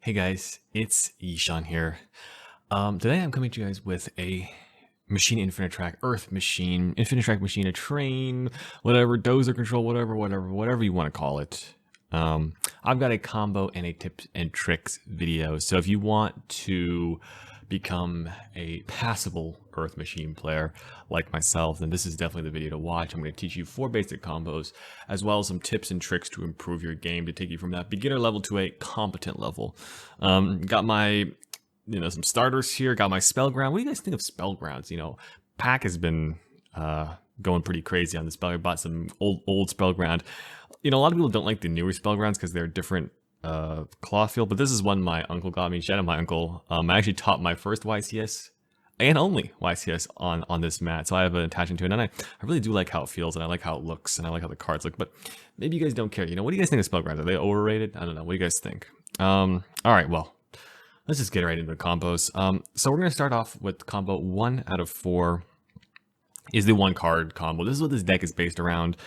Hey guys, it's Yishan here. Today I'm coming to you guys with a Machine Infinitrack, Earth Machine, Infinitrack Machine, a train, whatever, Dozer control, whatever you want to call it. I've got a combo and a tips and tricks video. So if you want to become a passable Earth Machine player like myself, then this is definitely the video to watch. I'm going to teach you 4 basic combos, as well as some tips and tricks to improve your game, to take you from that beginner level to a competent level. Got my, some starters here, got my spell ground. What do you guys think of spell grounds? Pack has been going pretty crazy on the spell. I bought some old spell ground. A lot of people don't like the newer spell grounds because they're different cloth feel, but this is one my uncle got me. Shout out my uncle. I actually taught my first YCS and only YCS on this mat, so I have an attachment to it, and I really do like how it feels, and I like how it looks, and I like how the cards look. But maybe you guys don't care. What do you guys think of spell grounds? Are they overrated? I don't know. What do you guys think? All right, well, let's just get right into the combos. So we're gonna start off with combo 1 out of 4. Is the 1-card combo. This is what this deck is based around.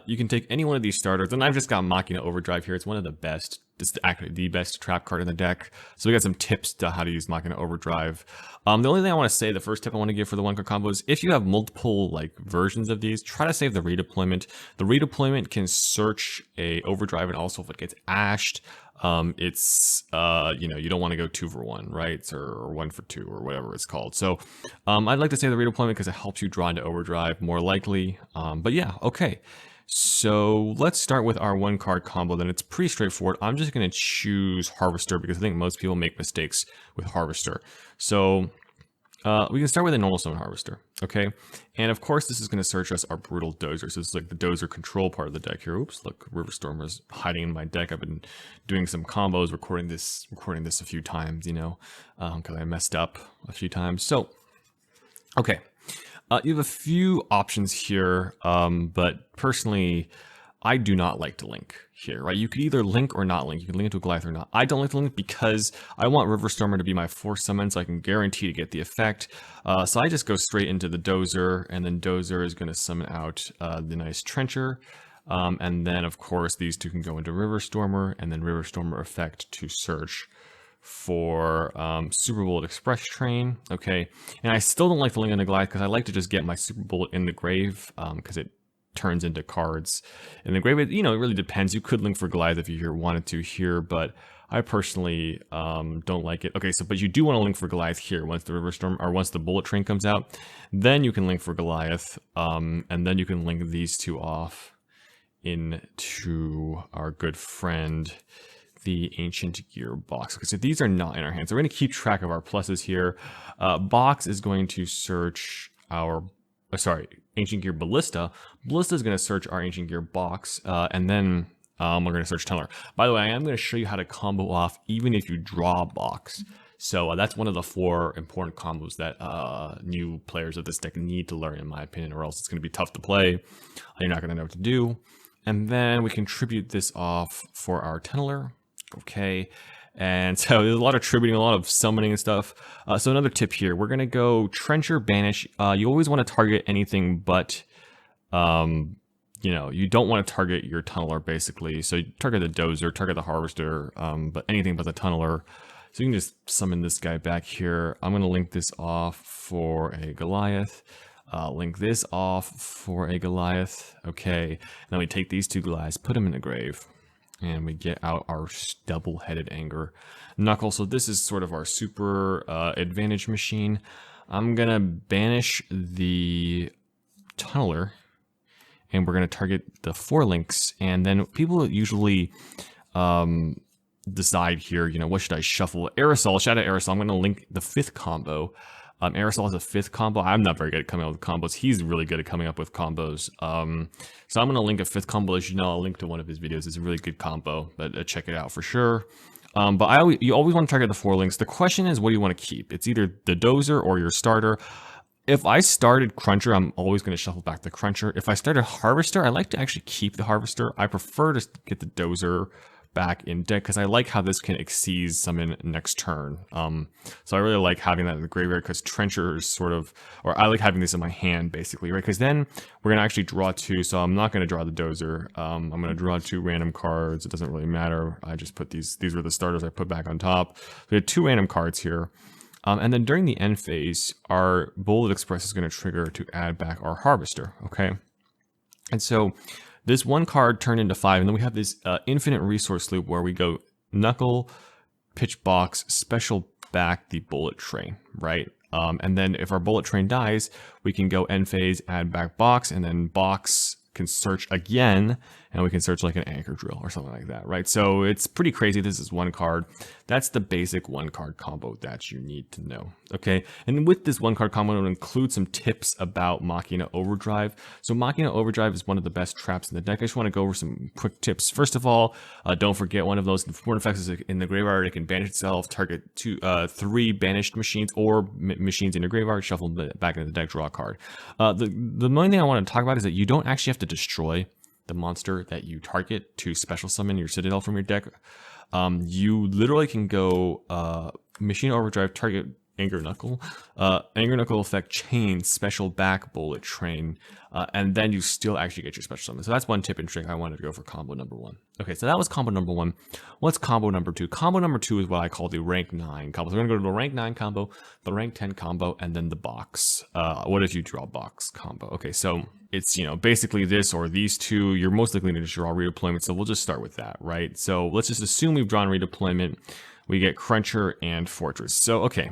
You can take any one of these starters, and I've just got Machina Overdrive here. It's one of the best, it's actually the best trap card in the deck. So we got some tips to how to use Machina Overdrive. The only thing I want to say, the first tip I want to give for the 1-card combo is if you have multiple versions of these, try to save the redeployment. The redeployment can search a Overdrive, and also if it gets ashed, you don't want to go 2 for 1, right? Or 1 for 2, or whatever it's called. So I'd like to say the redeployment because it helps you draw into Overdrive more likely. But yeah, okay. So let's start with our 1-card combo. Then it's pretty straightforward. I'm just going to choose Harvester because I think most people make mistakes with Harvester. So we can start with a normal summon Harvester, okay? And of course, this is going to search us our Brutal Dozer. So this is like the Dozer control part of the deck here. Oops, look, Riverstormer's hiding in my deck. I've been doing some combos, recording this a few times, because I messed up a few times. So, okay. You have a few options here, but personally, I do not like to link here, right? You could either link or not link. You can link it to a Goliath or not. I don't like to link because I want Riverstormer to be my force summon so I can guarantee to get the effect. So I just go straight into the Dozer, and then Dozer is going to summon out the nice Trencher. And then, of course, these two can go into Riverstormer, and then Riverstormer effect to search for Super Bullet Express Train, okay? And I still don't like the link on the Goliath because I like to just get my Super Bullet in the grave because it turns into cards in the grave. It really depends. You could link for Goliath if you wanted to here, but I personally don't like it. Okay, but you do want to link for Goliath here once the Riverstorm or once the Bullet Train comes out. Then you can link for Goliath, and then you can link these two off into our good friend the Ancient Gear box. Okay, so these are not in our hands. So we're going to keep track of our pluses here. Box is going to search our, Ancient Gear Ballista. Ballista is going to search our Ancient Gear box, and then we're going to search Tunneler. By the way, I am going to show you how to combo off even if you draw box. So that's one of the 4 important combos that new players of this deck need to learn, in my opinion, or else it's going to be tough to play. You're not going to know what to do. And then we contribute this off for our Tunneler. Okay, and so there's a lot of tributing, a lot of summoning and stuff. So another tip here, we're going to go Trencher, Banish. You always want to target anything but, you don't want to target your Tunneler, basically. So you target the Dozer, target the Harvester, but anything but the Tunneler. So you can just summon this guy back here. I'm going to link this off for a Goliath. Link this off for a Goliath. Okay, now we take these 2 Goliaths, put them in the grave. And we get out our double-headed Anger Knuckle. So this is sort of our super advantage machine. I'm going to banish the Tunneler, and we're going to target the 4 links. And then people usually decide here, what should I shuffle? Aerosol, shout out Aerosol. I'm going to link the 5th combo. Aerosol has a 5th combo. I'm not very good at coming up with combos. He's really good at coming up with combos. So I'm going to link a 5th combo. As you know, I'll link to one of his videos. It's a really good combo, but check it out for sure. But you always want to target the 4 links. The question is, what do you want to keep? It's either the Dozer or your starter. If I started Cruncher, I'm always going to shuffle back the Cruncher. If I started Harvester, I like to actually keep the Harvester. I prefer to get the Dozer back in deck because I like how this can exceed summon next turn. So I really like having that in the graveyard because Trencher is sort of, or I like having this in my hand basically, right? Because then we're going to actually draw 2, so I'm not going to draw the Dozer. I'm going to draw 2 random cards. It doesn't really matter. I just put these were the starters I put back on top. So we had 2 random cards here. And then during the end phase, our Bullet Express is going to trigger to add back our Harvester, okay? And so this 1 card turned into 5, and then we have this infinite resource loop where we go Knuckle, pitch box, special back the Bullet Train, right? And then if our Bullet Train dies, we can go end phase, add back box, and then box can search again, and we can search like an anchor drill or something like that, right? So it's pretty crazy. This is 1 card. That's the basic 1 card combo that you need to know, okay? And with this 1 card combo, it'll include some tips about Machina Overdrive. So Machina Overdrive is one of the best traps in the deck. I just want to go over some quick tips. First of all, don't forget one of those important effects is in the graveyard. It can banish itself, target 3 banished machines or machines in your graveyard, shuffle back into the deck, draw a card. The main thing I want to talk about is that you don't actually have to destroy the monster that you target to special summon your Citadel from your deck. You literally can go Machine Overdrive, target Anger Knuckle, Anger Knuckle effect, chain, special back, Bullet Train, and then you still actually get your special summon. So that's 1 tip and trick I wanted to go for combo number 1. Okay, so that was combo number 1. What's combo number 2? Combo number 2 is what I call the rank 9 combo. So we're going to go to the rank 9 combo, the rank 10 combo, and then the box. What if you draw box combo? Okay, so it's, you know, basically this or these 2. You're most likely going to draw redeployment, so we'll just start with that, right? So let's just assume we've drawn redeployment. We get Cruncher and Fortress. So, okay.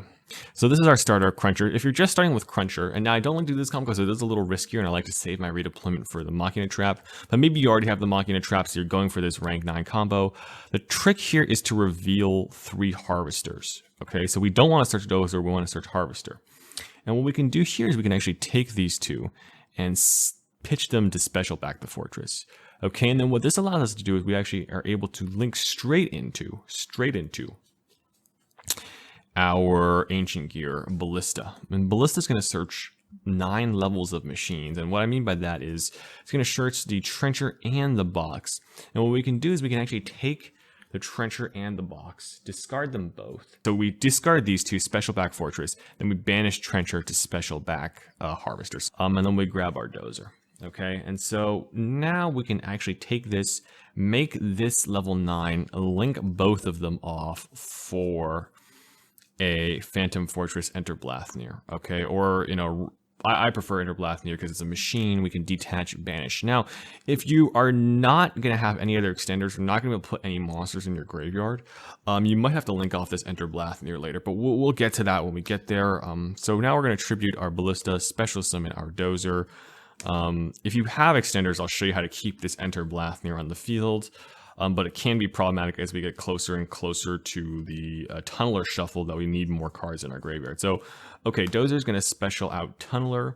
So this is our starter, Cruncher. If you're just starting with Cruncher, and now I don't like to do this combo because it is a little riskier and I like to save my redeployment for the Machina Trap, but maybe you already have the Machina Trap, so you're going for this rank 9 combo. The trick here is to reveal 3 Harvesters, okay? So we don't want to search Dozer, we want to search Harvester. And what we can do here is we can actually take these 2 and pitch them to special back the Fortress. Okay, and then what this allows us to do is we actually are able to link straight into our Ancient Gear Ballista. And Ballista is going to search 9 levels of machines. And what I mean by that is it's going to search the Trencher and the box. And what we can do is we can actually take the Trencher and the box, discard them both. So we discard these 2, special back Fortress, then we banish Trencher to special back Harvesters. And then we grab our Dozer. Okay, and so now we can actually take this, make this level 9, link both of them off for a Phantom Fortress Enter Blathnir, okay? Or, you know, I prefer Enter Blathnir because it's a machine, we can detach, banish. Now, if you are not going to have any other extenders, you're not going to be able to put any monsters in your graveyard, you might have to link off this Enter Blathnir later, but we'll get to that when we get there. So now we're going to tribute our Ballista, special summon our Dozer. If you have extenders, I'll show you how to keep this Enter Blathnir on the field. But it can be problematic as we get closer and closer to the Tunneler shuffle that we need more cards in our graveyard. So, okay, Dozer is going to special out Tunneler.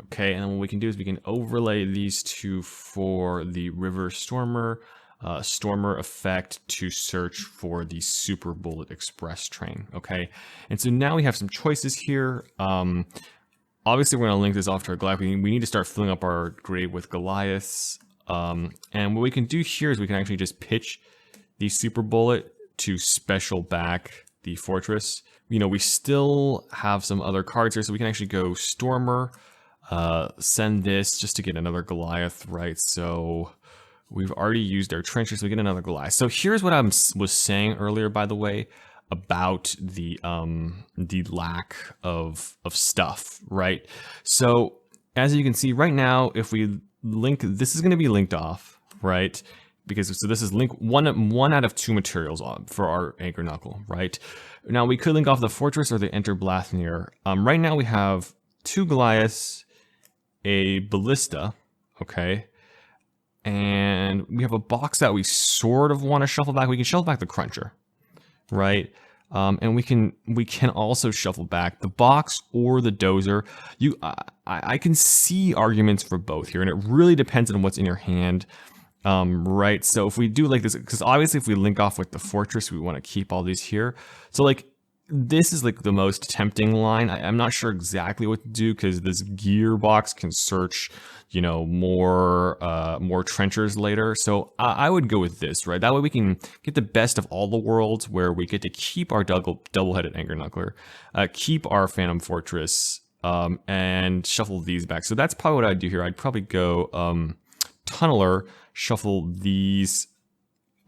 Okay, and then what we can do is we can overlay these 2 for the River Stormer, Stormer effect to search for the Super Bullet Express train. Okay, and so now we have some choices here. Obviously, we're going to link this off to our Goliath. We need to start filling up our grave with Goliaths. And what we can do here is we can actually just pitch the Super Bullet to special back the Fortress. You know, we still have some other cards here, so we can actually go Stormer, send this just to get another Goliath, right? So we've already used our Trencher, so we get another Goliath. So here's what I was saying earlier, by the way, about the lack of stuff, right? So as you can see right now, if we link, this is going to be linked off, right? Because so this is link one out of 2 materials on for our Anchor Knuckle, right? Now we could link off the Fortress or the Enter Blathnir. Right now we have 2 Goliaths, a Ballista, okay, and we have a box that we sort of want to shuffle back. We can shuffle back the Cruncher, right? And we can also shuffle back the box or the Dozer. I can see arguments for both here, and it really depends on what's in your hand, right? So if we do like this, because obviously if we link off with the Fortress, we want to keep all these here. So like this is like the most tempting line. I'm not sure exactly what to do because this gearbox can search, you know, more trenchers later. So I would go with this, right? That way we can get the best of all the worlds, where we get to keep our double-headed Anger Knuckler, keep our Phantom Fortress, and shuffle these back. So that's probably what I'd do here. I'd probably go Tunneler, shuffle these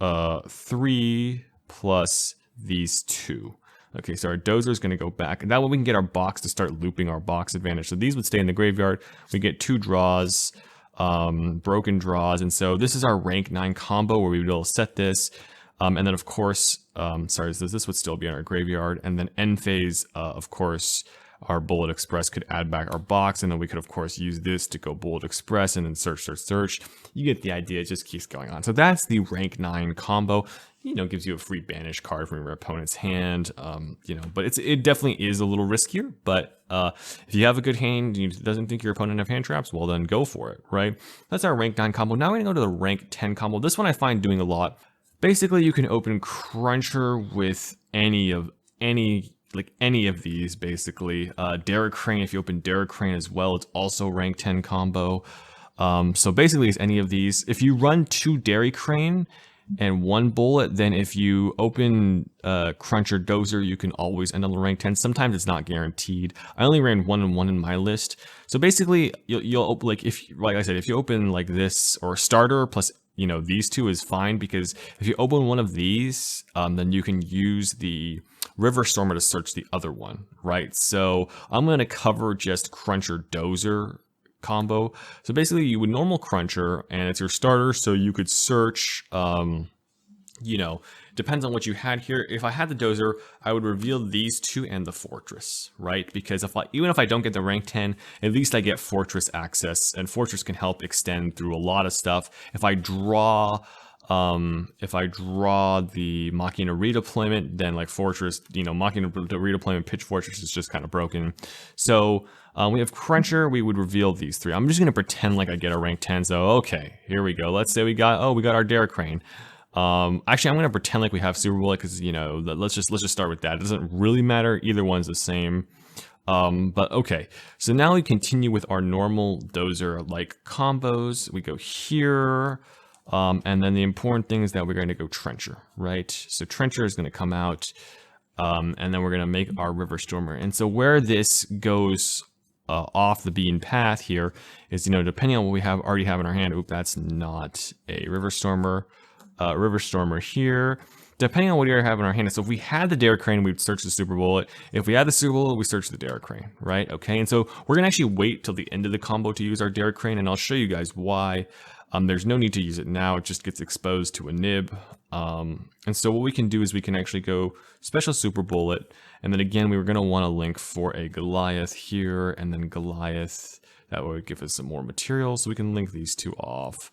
3 plus these 2. Okay, so our Dozer is going to go back. And that way we can get our box to start looping our box advantage. So these would stay in the graveyard. We get 2 draws, broken draws. And so this is our rank 9 combo where we would be able to set this. And then, of course, so this would still be in our graveyard. And then end phase, of course, our Bullet Express could add back our box, and then we could, of course, use this to go Bullet Express and then search. You get the idea. It just keeps going on. So that's the rank 9 combo. You know, gives you a free banish card from your opponent's hand. You know, but it definitely is a little riskier. But if you have a good hand and you doesn't think your opponent have hand traps, well, then go for it, right? That's our rank 9 combo. Now we're gonna go to the rank 10 combo. This one I find doing a lot. Basically, you can open Cruncher with any of these, basically. Derek Crane, if you open Derek Crane as well, it's also rank 10 combo. So basically it's any of these. If you run 2 Dairy Crane and 1 Bullet, then if you open Cruncher Dozer, you can always end on the rank 10. Sometimes it's not guaranteed. I only ran 1 and 1 in my list. So basically you'll like I said, if you open like this or starter plus, you know, these 2 is fine, because if you open one of these, then you can use the River Stormer to search the other one, right? So I'm going to cover just Cruncher Dozer combo. So basically you would normal Cruncher and it's your starter, so you could search, you know, depends on what you had here. If I had the Dozer, I would reveal these 2 and the Fortress, right? Because even if I don't get the rank 10, at least I get Fortress access, and Fortress can help extend through a lot of stuff. If I draw the Machina redeployment, then like Fortress, you know, Machina redeployment, pitch Fortress is just kind of broken. So we have Cruncher, we would reveal these 3. I'm just going to pretend like I get a rank 10. So, okay, here we go. Let's say we got our Derek Crane. Actually, I'm going to pretend like we have Super Bullet, because, you know, let's just start with that. It doesn't really matter. Either one's the same. But okay, so now we continue with our normal Dozer like combos. We go here. And then the important thing is that we're going to go Trencher, right? So Trencher is going to come out, and then we're going to make our River Stormer. And so where this goes off the beaten path here is, you know, depending on what we already have in our hand. Oop, that's not a River Stormer. River Stormer here. Depending on what we already have in our hand. So if we had the Derek Crane, we'd search the Super Bullet. If we had the Super Bullet, we search the Derek Crane, right? Okay, and so we're going to actually wait till the end of the combo to use our Derek Crane, and I'll show you guys why. There's no need to use it now. It just gets exposed to a nib. And so what we can do is we can actually go special Super Bullet. And then again, we were going to want to link for a Goliath here, and then Goliath. That would give us some more material. So we can link these 2 off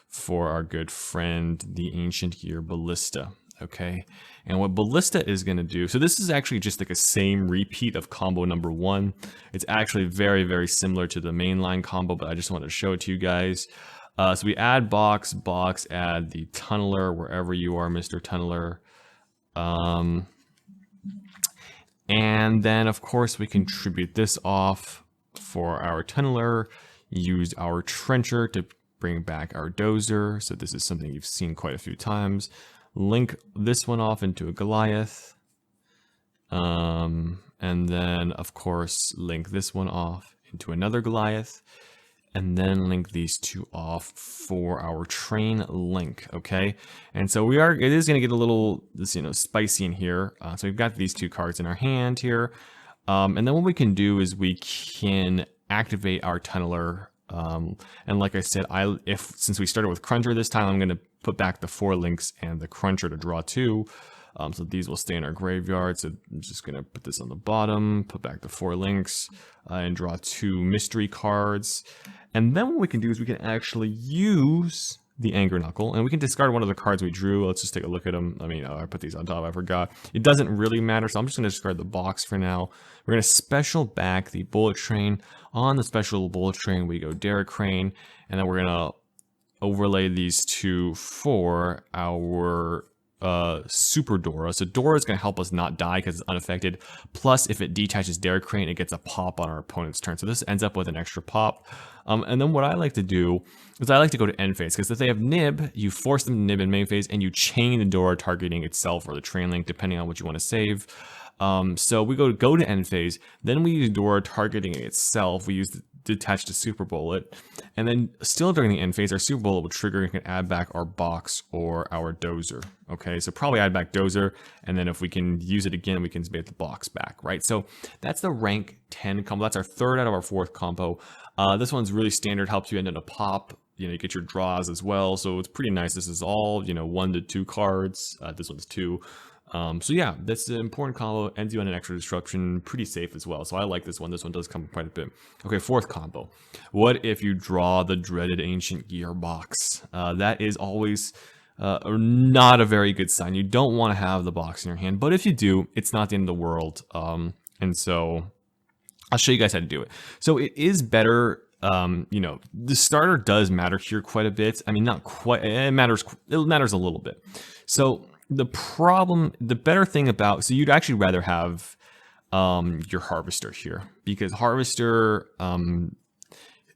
for our good friend, the Ancient Gear Ballista. Okay. And what Ballista is going to do, so this is actually just like a same repeat of combo number 1. It's actually very, very similar to the mainline combo, but I just wanted to show it to you guys. So we add box, add the Tunneler wherever you are, Mr. Tunneler. And then, of course, we contribute this off for our Tunneler, use our Trencher to bring back our Dozer. So this is something you've seen quite a few times. Link this one off into a Goliath. And then, of course, link this one off into another Goliath. And then link these 2 off for our train link, okay? And so it is going to get a little, you know, spicy in here. So we've got these 2 cards in our hand here. And then what we can do is we can activate our Tunneler. And like I said, since we started with Cruncher this time, I'm going to put back the 4 links and the Cruncher to draw 2. So these will stay in our graveyard. So I'm just going to put this on the bottom, put back the 4 links, and draw 2 mystery cards. And then what we can do is we can actually use the Anger Knuckle, and we can discard one of the cards we drew. Let's just take a look at them. I mean, I put these on top, I forgot. It doesn't really matter, so I'm just going to discard the box for now. We're going to special back the Bullet Train. On the special Bullet Train, we go Derek Crane, and then we're going to overlay these 2 for our Super Dora. So Dora is going to help us not die because it's unaffected. Plus, if it detaches Dare Crane, it gets a pop on our opponent's turn. So this ends up with an extra pop. And then what I like to do is I like to go to end phase, because if they have nib, you force them to nib in main phase and you chain the Dora targeting itself or the train link, depending on what you want to save. So we go to end phase, then we use Dora targeting itself. We use the detach to Super Bullet, and then still during the end phase, our Super Bullet will trigger and can add back our box or our Dozer. Okay, so probably add back Dozer, and then if we can use it again, we can get the box back, right? So that's the rank 10 combo. That's our third out of our fourth combo. This one's really standard, helps you end in a pop. You know, you get your draws as well, so it's pretty nice. This is all, you know, 1 to 2 cards. This one's 2. So yeah, that's an important combo, ends you on an extra disruption, pretty safe as well. So I like this one. This one does come quite a bit. Okay, fourth combo. What if you draw the dreaded Ancient Gearbox? That is always not a very good sign. You don't want to have the box in your hand, but if you do, it's not the end of the world. And so I'll show you guys how to do it. So it is better. You know, the starter does matter here quite a bit. I mean, not quite, it matters a little bit. So the better thing about, so you'd actually rather have your Harvester here, because Harvester,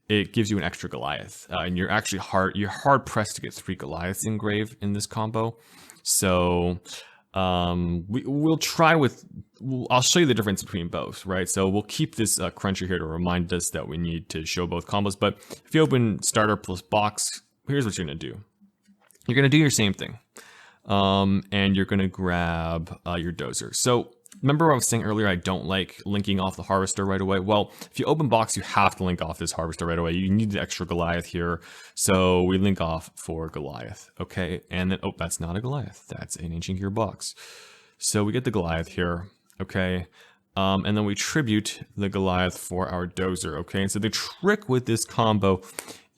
it gives you an extra Goliath, and you're actually hard pressed to get 3 Goliaths engraved in this combo. So we'll try with, I'll show you the difference between both, right? So we'll keep this cruncher here to remind us that we need to show both combos. But if you open starter plus box, here's what you're gonna do. You're gonna do your same thing. And you're going to grab your Dozer. So remember what I was saying earlier, I don't like linking off the Harvester right away. Well, if you open box, you have to link off this Harvester right away. You need the extra Goliath here. So we link off for Goliath. Okay. And then, oh, that's not a Goliath. That's an Ancient Gearbox. So we get the Goliath here. Okay. And then we tribute the Goliath for our Dozer. Okay. And so the trick with this combo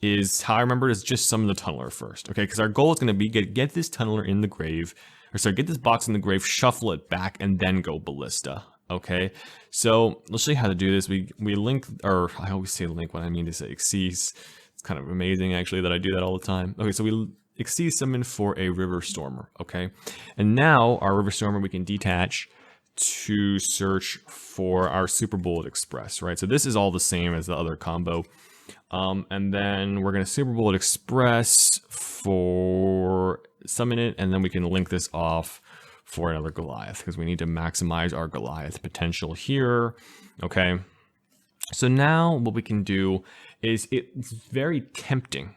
is, how I remember it, is just summon the Tunneler first, okay? Because our goal is going to be get this Tunneler in the grave, or sorry, get this box in the grave, shuffle it back, and then go Ballista, okay? So let's show you how to do this. We link, or I always say link when I mean to say Xyz. It's kind of amazing, actually, that I do that all the time. Okay, so we Xyz summon for a River Stormer, okay? And now our River Stormer we can detach to search for our Super Bullet Express, right? So this is all the same as the other combo. And then we're going to Super Bullet Express for summon it, and then we can link this off for another Goliath, because we need to maximize our Goliath potential here. Okay. So now what we can do is, it's very tempting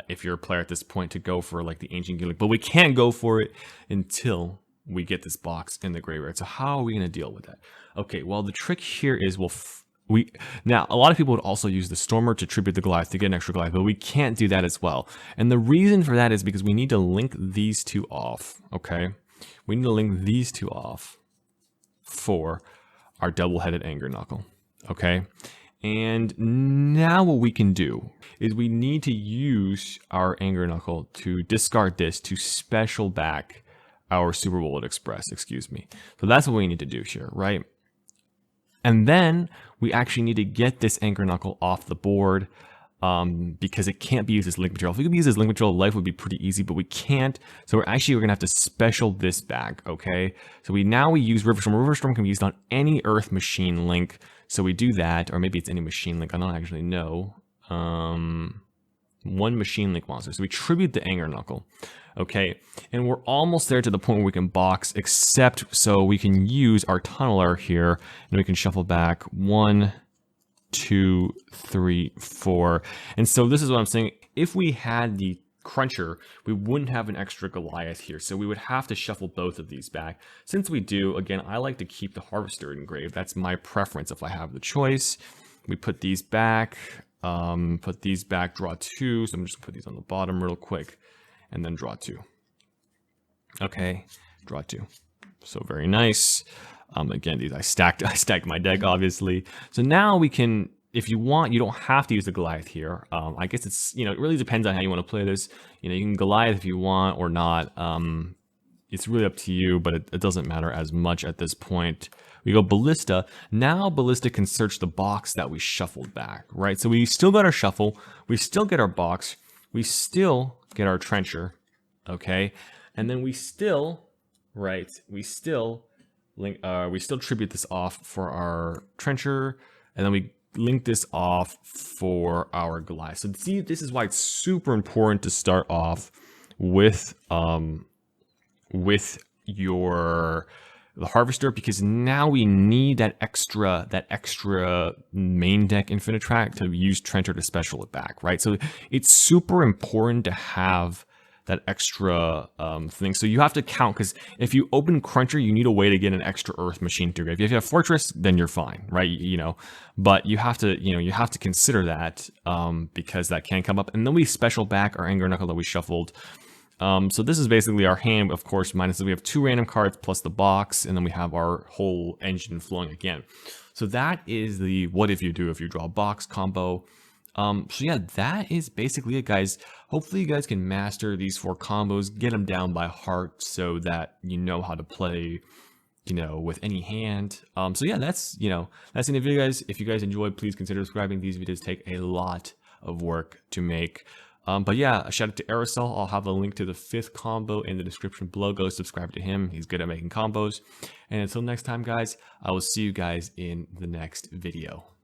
if you're a player at this point to go for like the Ancient Gearbox, but we can't go for it until we get this box in the graveyard. So how are we going to deal with that? Okay, well, the trick here is now, a lot of people would also use the Stormer to tribute the Goliath to get an extra Goliath, but we can't do that as well. And the reason for that is because we need to link these two off, okay? We need to link these two off for our double-headed Anger Knuckle, okay? And now what we can do is we need to use our Anger Knuckle to discard this to special back our Super Bullet Express, excuse me. So that's what we need to do here, right? And then we actually need to get this Anger Knuckle off the board because it can't be used as link material. If we could use as link material, life would be pretty easy, but we can't. So we're going to have to special this back, okay? So we use River Storm. River Storm can be used on any Earth Machine link. So we do that, or maybe it's any machine link. I don't actually know. One machine link monster. So we tribute the Anger Knuckle. Okay, and we're almost there to the point where we can box, except so we can use our Tunneler here, and we can shuffle back 1, 2, 3, 4. And so this is what I'm saying. If we had the Cruncher, we wouldn't have an extra Goliath here, so we would have to shuffle both of these back. Since we do, again, I like to keep the Harvester engraved. That's my preference if I have the choice. We put these back, draw 2. So I'm just going to put these on the bottom real quick. And then draw 2. Okay, draw 2. So very nice. Again, these I stacked my deck, obviously. So now we can, if you want, you don't have to use the Goliath here. I guess it's, it really depends on how you want to play this. You can Goliath if you want or not. It's really up to you, but it doesn't matter as much at this point. We go Ballista. Now Ballista can search the box that we shuffled back, right? So we still got our shuffle. We still get our box. We still get our Trencher, okay? And then we still right, we still tribute this off for our trencher, and then we link this off for our Goliath. So see, this is why it's super important to start off with the harvester, because now we need that extra main deck Infinitrack to use trencher to special it back, right? So it's super important to have that extra thing. So you have to count, because if you open Cruncher, you need a way to get an extra Earth machine to your grave. If you have Fortress, then you're fine, right? You know, but you have to consider that because that can come up. And then we special back our Anger Knuckle that we shuffled. So this is basically our hand, of course, minus we have 2 random cards plus the box, and then we have our whole engine flowing again. So that is the what if you draw a box combo. So yeah, that is basically it, guys. Hopefully you guys can master these 4 combos, get them down by heart so that you know how to play, you know, with any hand. So yeah, that's the end of the video, guys. If you guys enjoyed, please consider subscribing. These videos take a lot of work to make. But yeah, a shout out to Aerosol. I'll have a link to the 5th combo in the description below. Go subscribe to him. He's good at making combos. And until next time, guys, I will see you guys in the next video.